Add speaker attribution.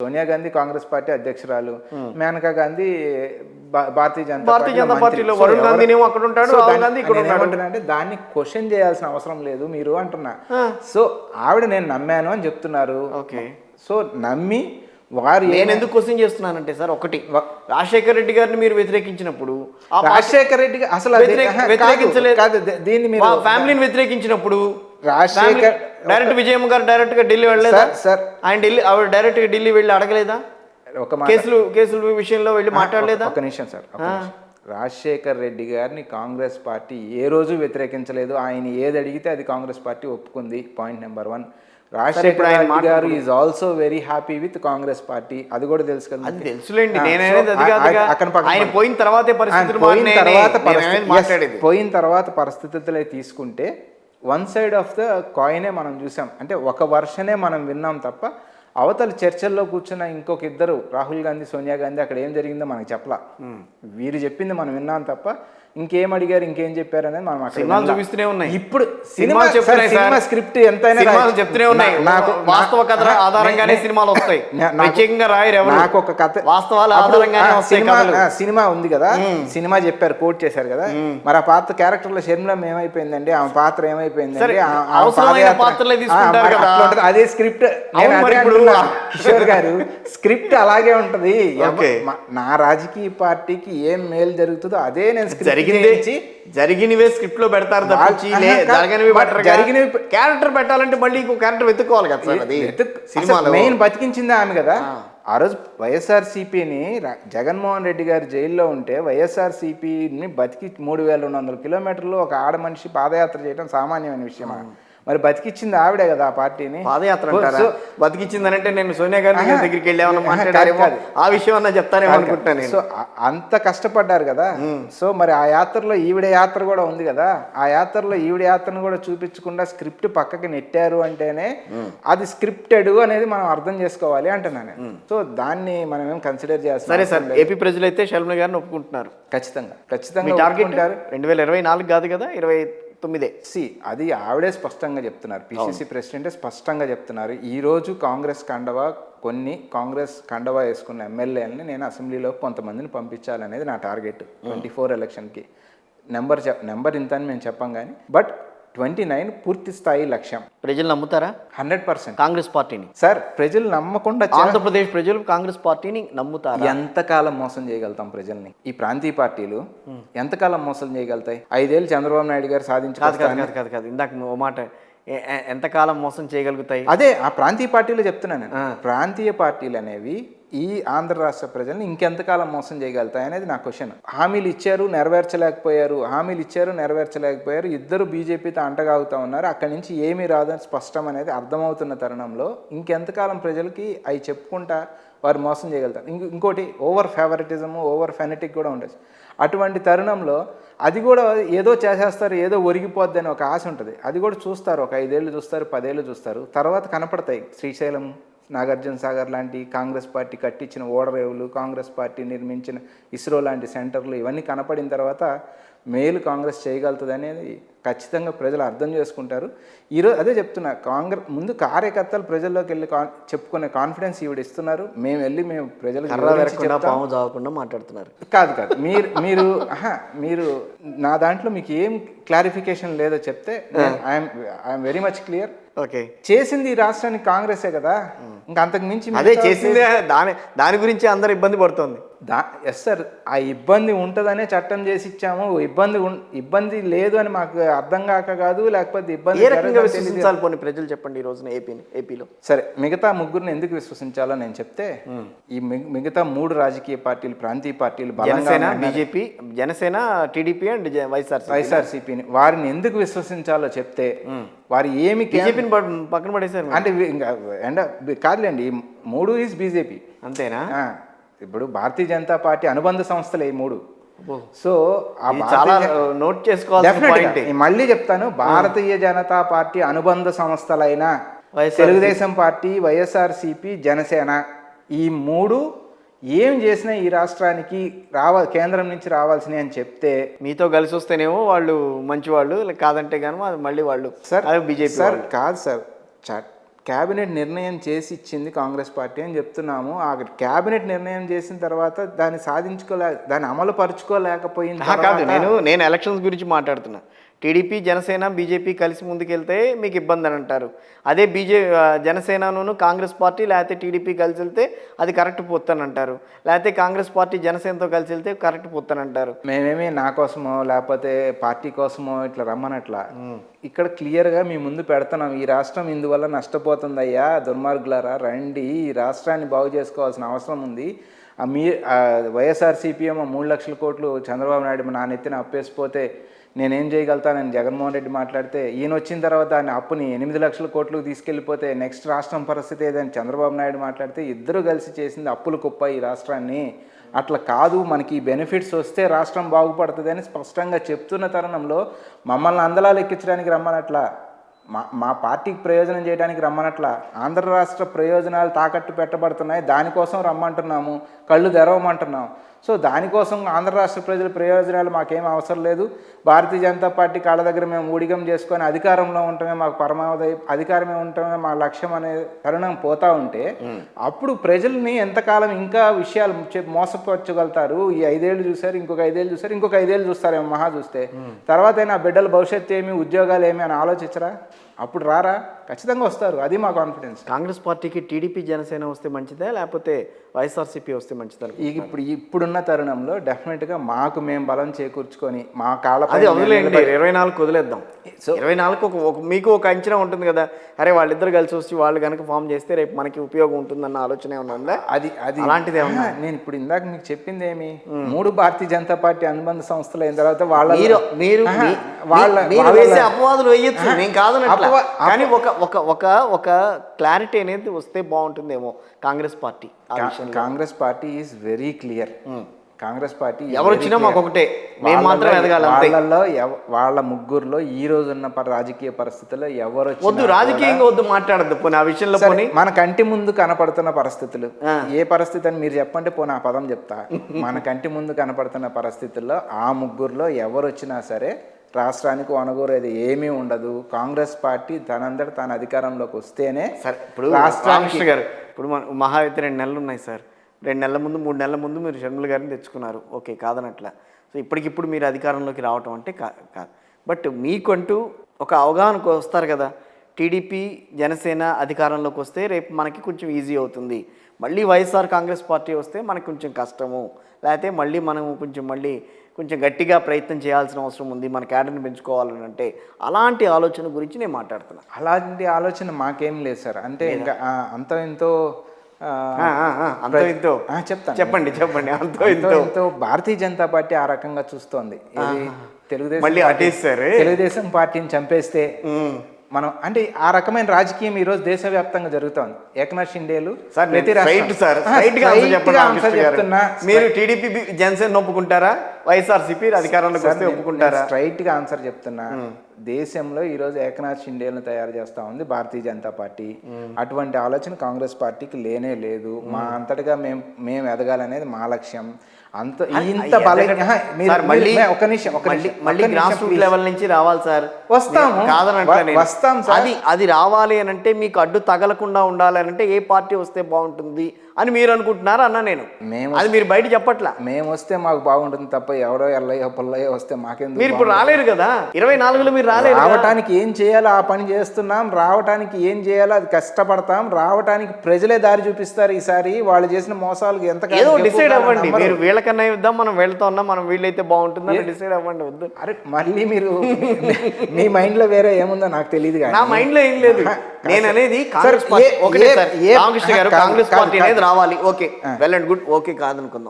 Speaker 1: Sonia Gandhi Congress party అధ్యక్షురాలు, మేనకా గాంధీ భారతీయ
Speaker 2: జనతా పార్టీలో,
Speaker 1: మంత్రి.
Speaker 2: వరుణ్ గాంధీ అక్కడ ఉంటాడు, రాహుల్ గాంధీ ఇక్కడ ఉంటాడు.
Speaker 1: అంటే దాన్ని క్వశ్చన్ చేయాల్సిన అవసరం లేదు మీరు అంటున్నా. సో ఆవిడ నేను నమ్మాను అని చెప్తున్నారు.
Speaker 2: ఓకే,
Speaker 1: సో నమ్మి వారు
Speaker 2: నేను ఎందుకు క్వశ్చన్ చేస్తున్నానంటే సార్, ఒకటి రాజశేఖర రెడ్డి గారిని మీరు వ్యతిరేకించినప్పుడు,
Speaker 1: రాజశేఖర రెడ్డి అసలు
Speaker 2: వ్యతిరేకించలేదు,
Speaker 1: దీన్ని మీరు
Speaker 2: ఫ్యామిలీని వ్యతిరేకించినప్పుడు
Speaker 1: రాజశేఖర్
Speaker 2: డైరెక్ట్ విజయమ్మ గారు డైరెక్ట్ గా ఢిల్లీ వెళ్ళలేదా
Speaker 1: సార్?
Speaker 2: ఆయన ఢిల్లీ ఆవిడ డైరెక్ట్ గా ఢిల్లీ వెళ్ళి అడగలేదా?
Speaker 1: ఒక
Speaker 2: కేసుల విషయంలో వెళ్ళి మాట్లాడలేదా?
Speaker 1: ఒక నిమిషం సార్, రాజశేఖర్ రెడ్డి గారిని కాంగ్రెస్ పార్టీ ఏ రోజు వ్యతిరేకించలేదు. ఆయన ఏది అడిగితే అది కాంగ్రెస్ పార్టీ ఒప్పుకుంది. Point number 1. రాజశేఖర్ రెడ్డి గారు is also very happy with Congress party. అది కూడా తెలుసు కదా.
Speaker 2: అది తెలుసులేండి, ఆయన పోయిన తర్వాతే పరిస్థితులు
Speaker 1: పోయిన తర్వాత పరిస్థితులే తీసుకుంటే వన్ సైడ్ ఆఫ్ ద కాయినే మనం చూసాం. అంటే ఒక వర్షనే మనం విన్నాం తప్ప అవతల చర్చల్లో కూర్చున్న ఇంకొక ఇద్దరు రాహుల్ గాంధీ, సోనియా గాంధీ అక్కడ ఏం జరిగిందో మనకు చెప్పలా. వీరు చెప్పింది మనం విన్నాం తప్ప ఇంకేం అడిగారు, ఇంకేం చెప్పారు అనేది మనం అక్కడ
Speaker 2: చూపిస్తూనే ఉన్నాయి.
Speaker 1: ఇప్పుడు సినిమా స్క్రిప్ట్ ఎంతైనా
Speaker 2: చెప్తూనే ఉన్నాయి. వాస్తవ కథ ఆధారంగానే సినిమాలు వస్తాయి. నాకు ఒక కథ వాస్తవాల ఆధారంగానే వస్తాయి.
Speaker 1: సినిమా ఉంది కదా, సినిమా చెప్పారు, కోట్ చేశారు కదా. మరి ఆ పాత్ర క్యారెక్టర్ లో శర్మిలం ఏమైపోయిందండి, ఆమె పాత్ర ఏమైపోయిందండి, అదే స్క్రిప్ట్. కిషోర్ గారు స్క్రిప్ట్ అలాగే ఉంటది. నా రాజకీయ పార్టీకి ఏం మేలు జరుగుతుందో అదే నేను
Speaker 2: జరిగినవే స్క్రిప్ట్ లో పెడతారు తప్పించి జరిగినవి క్యారెక్టర్ పెట్టాలంటే మళ్ళీ ఇంకో క్యారెక్టర్ వెతుక్కోవాలి కదా సార్. అది
Speaker 1: సినిమాలో మెయిన్ బతికించింది ఆమె కదా. ఆ రోజు వైఎస్ఆర్సీపీని జగన్మోహన్ రెడ్డి గారు జైల్లో ఉంటే వైఎస్ఆర్సీపీని బతికి 3200 కిలోమీటర్లు ఒక ఆడ మనిషి పాదయాత్ర చేయడం సామాన్యమైన విషయమా? మరి బతికిచ్చింది ఆవిడే కదా ఆ పార్టీని.
Speaker 2: పాదయాత్ర బతికిచ్చిందనంటే నేను సోనియా గాంధీ దగ్గరికి వెళ్ళామని మాట్లాడారేమో, ఆ విషయం అన్న చెప్తానేమో అనుకుంటాను.
Speaker 1: సో అంత కష్టపడ్డారు కదా. సో మరి ఆ యాత్రలో ఈవిడ యాత్ర కూడా ఉంది కదా. ఆ యాత్రలో ఈవిడ యాత్రను కూడా చూపించకుండా స్క్రిప్ట్ పక్కకి నెట్టారు అంటేనే అది స్క్రిప్టెడ్ అనేది మనం అర్థం చేసుకోవాలి అంటున్నాను. సో దాన్ని మనం ఏం కన్సిడర్ చేస్తాం.
Speaker 2: సరే సార్, ఏపీ ప్రజలు అయితే షర్మిల గారిని ఒప్పుకుంటున్నారు.
Speaker 1: ఖచ్చితంగా
Speaker 2: టార్గెట్ 2024 కాదు కదా, 2029.
Speaker 1: అది ఆవిడే స్పష్టంగా చెప్తున్నారు. పిసిసి ప్రెసిడెంటే స్పష్టంగా చెప్తున్నారు. ఈరోజు కాంగ్రెస్ కండవా వేసుకున్న ఎమ్మెల్యేలని నేను అసెంబ్లీలో కొంతమందిని పంపించాలనేది నా టార్గెట్ 24 ఎలక్షన్కి. నెంబర్ ఇంత అని మేము చెప్పాం కానీ, బట్ 29 పూర్తి స్థాయి లక్ష్యం.
Speaker 2: ప్రజలు నమ్ముతారా?
Speaker 1: 100%
Speaker 2: కాంగ్రెస్ పార్టీని.
Speaker 1: సార్, ప్రజలు నమ్మకుండా
Speaker 2: ఆంధ్రప్రదేశ్ ప్రజలు కాంగ్రెస్ పార్టీని నమ్ముతారు.
Speaker 1: ఎంతకాలం మోసం చేయగలుగుతాం ప్రజల్ని? ఈ ప్రాంతీయ పార్టీలు ఎంతకాలం మోసం చేయగలుగుతాయి? 5 ఏళ్ళు చంద్రబాబు నాయుడు గారు
Speaker 2: సాధించారు. ఇందాక ఓ మాట, ఎంతకాలం మోసం చేయగలుగుతాయి?
Speaker 1: అదే ఆ ప్రాంతీయ పార్టీలు చెప్తున్నాను. ప్రాంతీయ పార్టీలు అనేవి ఈ ఆంధ్ర రాష్ట్ర ప్రజల్ని ఇంకెంతకాలం మోసం చేయగలుగుతాయి అనేది నా క్వశ్చన్. హామీలు ఇచ్చారు, నెరవేర్చలేకపోయారు. ఇద్దరు బీజేపీతో అంటగాగుతూ ఉన్నారు. అక్కడి నుంచి ఏమీ రాదని స్పష్టం అనేది అర్థమవుతున్న తరుణంలో ఇంకెంతకాలం ప్రజలకి అవి చెప్పుకుంటా వారు మోసం చేయగలుగుతారు. ఇంకోటి ఓవర్ ఫేవరెటిజము, ఓవర్ ఫెనటిక్ కూడా ఉండొచ్చు. అటువంటి తరుణంలో అది కూడా ఏదో చేసేస్తారు, ఏదో ఒరిగిపోద్ది అని ఒక ఆశ ఉంటుంది. అది కూడా చూస్తారు, ఒక 5 ఏళ్ళు చూస్తారు, 10 ఏళ్ళు చూస్తారు, తర్వాత కనపడతాయి. శ్రీశైలం, నాగార్జున సాగర్ లాంటి కాంగ్రెస్ పార్టీ కట్టించిన ఓడరేవులు, కాంగ్రెస్ పార్టీ నిర్మించిన ఇస్రో లాంటి సెంటర్లు, ఇవన్నీ కనపడిన తర్వాత మేలు కాంగ్రెస్ చేయగలుగుతుంది అనేది ఖచ్చితంగా ప్రజలు అర్థం చేసుకుంటారు. ఈరోజు అదే చెప్తున్నా, ముందు కార్యకర్తలు ప్రజల్లోకి వెళ్ళి చెప్పుకునే కాన్ఫిడెన్స్ ఈవిడ ఇస్తున్నారు. మేము ప్రజలకు
Speaker 2: మాట్లాడుతున్నారు.
Speaker 1: కాదు మీరు నా దాంట్లో మీకు ఏం క్లారిఫికేషన్ లేదో చెప్తే I'm very much clear.
Speaker 2: Okay,
Speaker 1: చేసింది ఈ రాష్ట్రానికి కాంగ్రెసే కదా, ఇంకా అంతకు మించి
Speaker 2: అదే చేసింది. దాని గురించి అందరు ఇబ్బంది పడుతుంది.
Speaker 1: ఎస్ సార్, ఆ ఇబ్బంది ఉంటుందనే చట్టం చేసి ఇచ్చాము. ఇబ్బంది లేదు అని మాకు అర్థం కాక కాదు, లేకపోతే ఇబ్బంది
Speaker 2: విశ్వసించాలి. పోనీ ప్రజలు చెప్పండి ఈ రోజున ఏపీలో.
Speaker 1: సరే, మిగతా ముగ్గురిని ఎందుకు విశ్వసించాలో నేను చెప్తే, ఈ మిగతా 3 రాజకీయ పార్టీలు, ప్రాంతీయ పార్టీలు,
Speaker 2: బీజేపీ, జనసేన, టీడీపీ అండ్
Speaker 1: వైఎస్ఆర్సీపీని, వారిని ఎందుకు విశ్వసించాలో చెప్తే, వారు ఏమి
Speaker 2: బీజేపీని పక్కన పడేశారు
Speaker 1: అంటే కాదులేండి, 3 ఈజ్ బీజేపీ
Speaker 2: అంతేనా?
Speaker 1: ఇప్పుడు భారతీయ జనతా పార్టీ అనుబంధ సంస్థలే ఈ 3. సో
Speaker 2: చాలా నోట్ చేసుకోవాలి.
Speaker 1: మళ్ళీ చెప్తాను, భారతీయ జనతా పార్టీ అనుబంధ సంస్థలైన తెలుగుదేశం పార్టీ, వైఎస్ఆర్సీపీ, జనసేన, ఈ 3 ఏం చేసినా ఈ రాష్ట్రానికి కేంద్రం నుంచి రావాల్సినవి అని చెప్తే,
Speaker 2: మీతో కలిసి వస్తేనేమో వాళ్ళు మంచి వాళ్ళు, కాదంటే కానీ మళ్ళీ వాళ్ళు
Speaker 1: సార్ బీజేపీ సార్. కాదు సార్, క్యాబినెట్ నిర్ణయం చేసి ఇచ్చింది కాంగ్రెస్ పార్టీ అని చెప్తున్నాము. ఆ క్యాబినెట్ నిర్ణయం చేసిన తర్వాత దాన్ని దాన్ని అమలు పరుచుకోలేకపోయిన
Speaker 2: కాదు, నేను ఎలక్షన్స్ గురించి మాట్లాడుతున్నా. టీడీపీ జనసేన బీజేపీ కలిసి ముందుకెళ్తే మీకు ఇబ్బంది అని అంటారు. అదే జనసేనను కాంగ్రెస్ పార్టీ లేకపోతే టీడీపీ కలిసి వెళ్తే అది కరెక్ట్ పోతానంటారు. లేకపోతే కాంగ్రెస్ పార్టీ జనసేనతో కలిసి వెళ్తే కరెక్ట్ పోతానంటారు.
Speaker 1: మేమేమి నా కోసమో లేకపోతే పార్టీ కోసమో ఇట్లా రమ్మనట్లా, ఇక్కడ క్లియర్గా మీ ముందు పెడుతున్నాం. ఈ రాష్ట్రం ఇందువల్ల నష్టపోతుందయ్యా, దుర్మార్గులారా రండి, ఈ రాష్ట్రాన్ని బాగు చేసుకోవాల్సిన అవసరం ఉంది. వైఎస్ఆర్సీపీ ఏమో 3 లక్షల కోట్లు చంద్రబాబు నాయుడు నా నెత్తిన అప్పేసిపోతే నేనేం చేయగలుగుతానని జగన్మోహన్ రెడ్డి మాట్లాడితే, ఈయన వచ్చిన తర్వాత దాన్ని అప్పుని 8 లక్షల కోట్లు తీసుకెళ్ళిపోతే నెక్స్ట్ రాష్ట్రం పరిస్థితి ఏదని చంద్రబాబు నాయుడు మాట్లాడితే, ఇద్దరు కలిసి చేసింది అప్పులు కుప్ప ఈ రాష్ట్రాన్ని. అట్లా కాదు, మనకి ఈ బెనిఫిట్స్ వస్తే రాష్ట్రం బాగుపడుతుంది అని స్పష్టంగా చెప్తున్న తరుణంలో మమ్మల్ని అందలాలు ఎక్కించడానికి రమ్మనట్లా, మా పార్టీకి ప్రయోజనం చేయడానికి రమ్మనట్లా, ఆంధ్ర రాష్ట్ర ప్రయోజనాలు తాకట్టు పెట్టబడుతున్నాయి, దానికోసం రమ్మంటున్నాము, కళ్ళు తెరవమంటున్నాము. సో దానికోసం ఆంధ్ర రాష్ట్ర ప్రజల ప్రయోజనాలు మాకేం అవసరం లేదు. భారతీయ జనతా పార్టీ కాళ్ళ దగ్గర మేము ఊడిగం చేసుకొని అధికారంలో ఉండటమే మాకు పరమావధి, అధికారమే ఉండటమే మా లక్ష్యం అనే తరుణం పోతా ఉంటే అప్పుడు ప్రజల్ని ఎంతకాలం ఇంకా విషయాలు మోసపరచగలుగుతారు? ఈ 5 ఏళ్ళు చూసారు, ఇంకొక 5 ఏళ్ళు చూసారు, ఇంకొక 5 ఏళ్ళు చూస్తారేమో మహా చూస్తే. తర్వాత అయినా బిడ్డల భవిష్యత్తు ఏమి, ఉద్యోగాలు ఏమి అని ఆలోచించరా? అప్పుడు రారా? ఖచ్చితంగా వస్తారు. అది మా కాన్ఫిడెన్స్.
Speaker 2: కాంగ్రెస్ పార్టీకి టీడీపీ జనసేన వస్తే మంచిదా లేకపోతే వైఎస్ఆర్సీపీ వస్తే మంచిదా?
Speaker 1: ఇప్పుడున్న తరుణంలో డెఫినెట్గా మాకు మేము బలం చేకూర్చుకొని మా కాళ్ళ
Speaker 2: అది వదిలేండి, 24 వదిలేద్దాం. సో 24 మీకు ఒక అంచనా ఉంటుంది కదా, అరే వాళ్ళిద్దరు కలిసి వచ్చి వాళ్ళు కనుక ఫామ్ చేస్తే రేపు మనకి ఉపయోగం ఉంటుందన్న ఆలోచన ఏమన్నా ఉందా?
Speaker 1: అది అలాంటిది ఏమన్నా? నేను ఇప్పుడు ఇందాక మీకు చెప్పింది ఏమి, 3 భారతీయ జనతా పార్టీ అనుబంధ సంస్థలు అయిన తర్వాత
Speaker 2: మీరు వేసే అపవాదులు వేయచ్చు, నేను కాదనట్లా, కానీ ఒక క్లారిటీ అనేది వస్తే బాగుంటుందేమో Congress party.
Speaker 1: Congress party is very clear. Congress party
Speaker 2: ఎవరు వచ్చినా మాకు ఒకటే, మేము మాత్రం ఎదగాలి.
Speaker 1: వాళ్ళ ముగ్గురులో ఈ రోజున్న రాజకీయ పరిస్థితుల్లో ఎవరు
Speaker 2: వద్దు, రాజకీయంగా వద్దు, మాట్లాడద్దు పోనీ ఆ విషయంలో. పోనీ
Speaker 1: మన కంటి ముందు కనపడుతున్న పరిస్థితులు ఏ పరిస్థితి అని మీరు చెప్పంటే పోనీ ఆ పదం చెప్తా. మన కంటి ముందు కనపడుతున్న పరిస్థితుల్లో ఆ ముగ్గురులో ఎవరు వచ్చినా సరే రాష్ట్రానికి వనగూరేది ఏమీ ఉండదు. కాంగ్రెస్ పార్టీ తనందరూ తన అధికారంలోకి వస్తేనే
Speaker 2: సరే. ఇప్పుడు రామకృష్ణ గారు, ఇప్పుడు మహా అయితే 2 నెలలు ఉన్నాయి సార్. 2 నెలల ముందు 3 నెలల ముందు మీరు షర్మిల గారిని తెచ్చుకున్నారు, ఓకే కాదనట్లా. సో ఇప్పటికిప్పుడు మీరు అధికారంలోకి రావటం అంటే కాదు. బట్ మీకంటూ ఒక అవగాహనకు వస్తారు కదా, టీడీపీ జనసేన అధికారంలోకి వస్తే రేపు మనకి కొంచెం ఈజీ అవుతుంది, మళ్ళీ వైఎస్ఆర్ కాంగ్రెస్ పార్టీ వస్తే మనకి కొంచెం కష్టము, లేకపోతే మళ్ళీ మనం కొంచెం గట్టిగా ప్రయత్నం చేయాల్సిన అవసరం ఉంది, మన క్యాడర్ని పెంచుకోవాలని అంటే, అలాంటి ఆలోచన గురించి నేను మాట్లాడుతున్నాను.
Speaker 1: అలాంటి ఆలోచన మాకేం లేదు సార్. అంటే ఇంకా అంత ఎంతో
Speaker 2: చెప్తాను, చెప్పండి.
Speaker 1: అంతో భారతీయ జనతా పార్టీ ఆ రకంగా చూస్తోంది. తెలుగుదేశం పార్టీని చంపేస్తే మనం అంటే ఆ రకమైన రాజకీయం ఈ రోజు దేశవ్యాప్తంగా జరుగుతోంది. ఏకనాథ్ షిండేలు
Speaker 2: చెప్తున్నా, మీరు టీడీపీ జనసేన ఒప్పుకుంటారా, వైఎస్ఆర్సీపీ అధికారంలోకి వస్తే ఒప్పుకుంటారా?
Speaker 1: స్ట్రైట్ గా ఆన్సర్ చెప్తున్నా. దేశంలో ఈ రోజు ఏకనాథ్ షిండేలను తయారు చేస్తా ఉంది భారతీయ జనతా పార్టీ. అటువంటి ఆలోచన కాంగ్రెస్ పార్టీకి లేనే లేదు. మా అంతటిగా మేము ఎదగాలనేది మా లక్ష్యం. అంత ఇంత
Speaker 2: లెవెల్ నుంచి రావాలి సార్.
Speaker 1: వస్తాం సార్.
Speaker 2: అది రావాలి అని అంటే మీకు అడ్డు తగలకుండా ఉండాలి అంటే ఏ పార్టీ వస్తే బాగుంటుంది అని మీరు అనుకుంటున్నారా అన్న? అది మీరు బయట చెప్పట్లా.
Speaker 1: మేము వస్తే మాకు బాగుంటుంది తప్ప ఎవరో ఎల్లయ్యో పుల్లయ్యో వస్తే మాకెందుకు?
Speaker 2: మీరు ఇప్పుడు రాలేరు కదా, 24లో మీరు రాలేరు.
Speaker 1: రావటానికి ఏం చేయాలో ఆ పని చేస్తున్నాం, రావటానికి ఏం చేయాలో అది కష్టపడతాం, రావటానికి ప్రజలే దారి చూపిస్తారు. ఈసారి వాళ్ళు చేసిన మోసాలకు ఎంత
Speaker 2: ఏదో డిసైడ్ అవ్వండి. మీరు వీళ్ళకన్నా ఇద్దాం, మనం వెళ్తా ఉన్నాం, మనం వీళ్ళైతే బాగుంటుందని డిసైడ్ అవ్వండి. వద్దు
Speaker 1: అరే మళ్ళీ మీరు మీ మైండ్ లో వేరే ఏముందో నాకు తెలియదు.
Speaker 2: నా మైండ్ లో ఏం లేదు. నేను అనేది కాంగ్రెస్ పార్టీ రామకృష్ణ గారు, కాంగ్రెస్ పార్టీ అనేది రావాలి, okay well and good, okay కాదనుకుందాం.